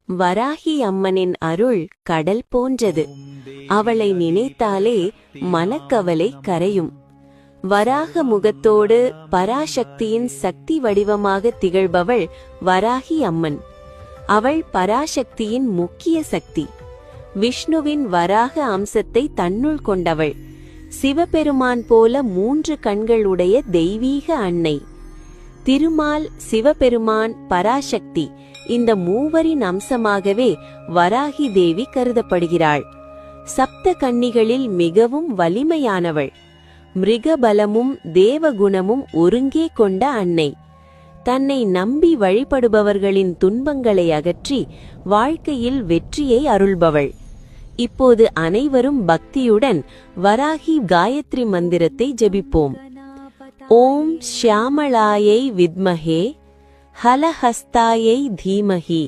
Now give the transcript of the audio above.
வராகி அம்மனின் அருள் கடல் போன்றது. அவளை நினைத்தாலே மனக்கவலை கரையும். வராக முகத்தோடு பராசக்தியின் சக்தி வடிவமாக திகழ்பவள் வராகி அம்மன். அவள் பராசக்தியின் முக்கிய சக்தி. விஷ்ணுவின் வராக அம்சத்தை தன்னுள் கொண்டவள். சிவபெருமான் போல 3 கண்கள் உடைய தெய்வீக அன்னை. திருமால், சிவபெருமான், பராசக்தி இந்த மூவரின் அம்சமாகவே வராகி தேவி கருதப்படுகிறாள். சப்த கன்னிகளில் மிகவும் வலிமையானவள். மிருகபலமும் தேவகுணமும் ஒருங்கே கொண்ட அன்னை. தன்னை நம்பி வழிபடுபவர்களின் துன்பங்களை அகற்றி வாழ்க்கையில் வெற்றியை அருள்பவள். இப்போது அனைவரும் பக்தியுடன் வராகி காயத்ரி மந்திரத்தை ஜெபிப்போம். ஓம் ஷ்யாமளாயை வித்மஹே ஹலஹஸ்தாயை தீமஹி